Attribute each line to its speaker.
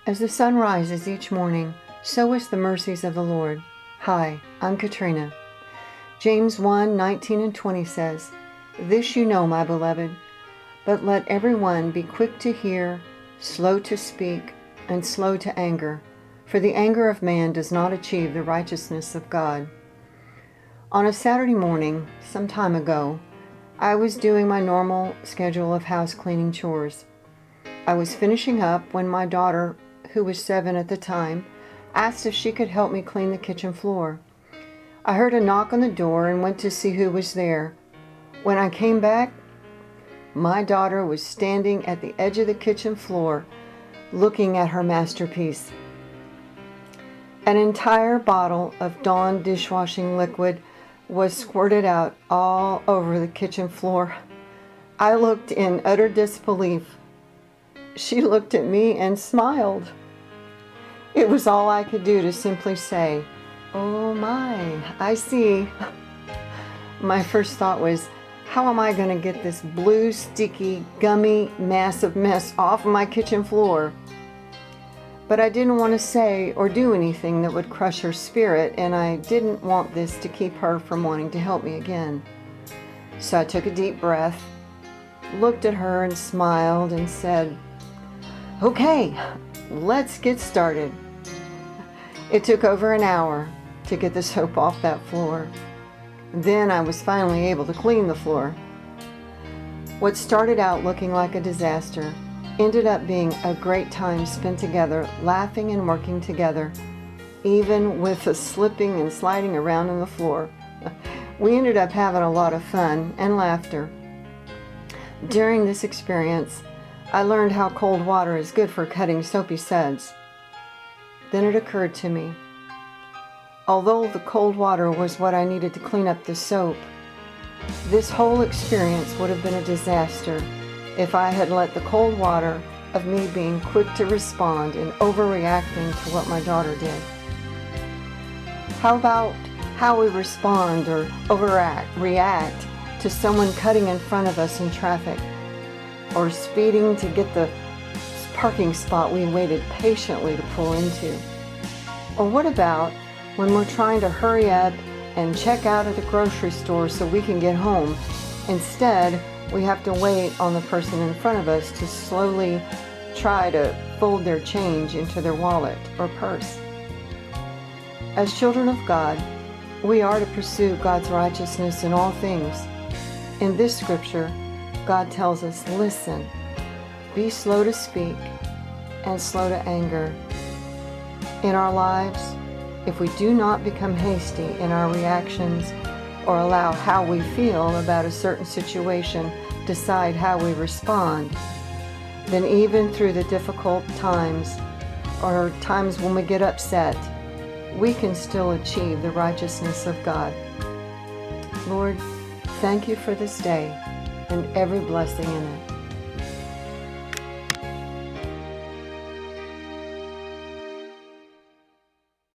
Speaker 1: As the sun rises each morning, so is the mercies of the Lord. Hi, I'm Katrina. James 1:19 and 20 says, "This you know, my beloved, but let everyone be quick to hear, slow to speak, and slow to anger, for the anger of man does not achieve the righteousness of God." On a Saturday morning, some time ago, I was doing my normal schedule of house cleaning chores. I was finishing up when my daughter, who was 7 at the time, asked if she could help me clean the kitchen floor. I heard a knock on the door and went to see who was there. When I came back, my daughter was standing at the edge of the kitchen floor looking at her masterpiece. An entire bottle of Dawn dishwashing liquid was squirted out all over the kitchen floor. I looked in utter disbelief. She looked at me and smiled. It was all I could do to simply say, "Oh my, I see." My first thought was, how am I going to get this blue, sticky, gummy mass of mess off my kitchen floor? But I didn't want to say or do anything that would crush her spirit, and I didn't want this to keep her from wanting to help me again. So I took a deep breath, looked at her and smiled and said, "Okay, let's get started." It took over an hour to get the soap off that floor. Then I was finally able to clean the floor. What started out looking like a disaster ended up being a great time spent together, laughing and working together, even with the slipping and sliding around on the floor. We ended up having a lot of fun and laughter. During this experience, I learned how cold water is good for cutting soapy suds. Then it occurred to me, although the cold water was what I needed to clean up the soap, this whole experience would have been a disaster if I had let the cold water of me being quick to respond and overreacting to what my daughter did. How about how we respond or react to someone cutting in front of us in traffic, or speeding to get the parking spot we waited patiently to pull into? Or what about when we're trying to hurry up and check out at the grocery store so we can get home? Instead, we have to wait on the person in front of us to slowly try to fold their change into their wallet or purse. As children of God, we are to pursue God's righteousness in all things. In this scripture, God tells us, listen, be slow to speak and slow to anger. In our lives, if we do not become hasty in our reactions or allow how we feel about a certain situation decide how we respond, then even through the difficult times or times when we get upset, we can still achieve the righteousness of God. Lord, thank you for this day and every blessing in it.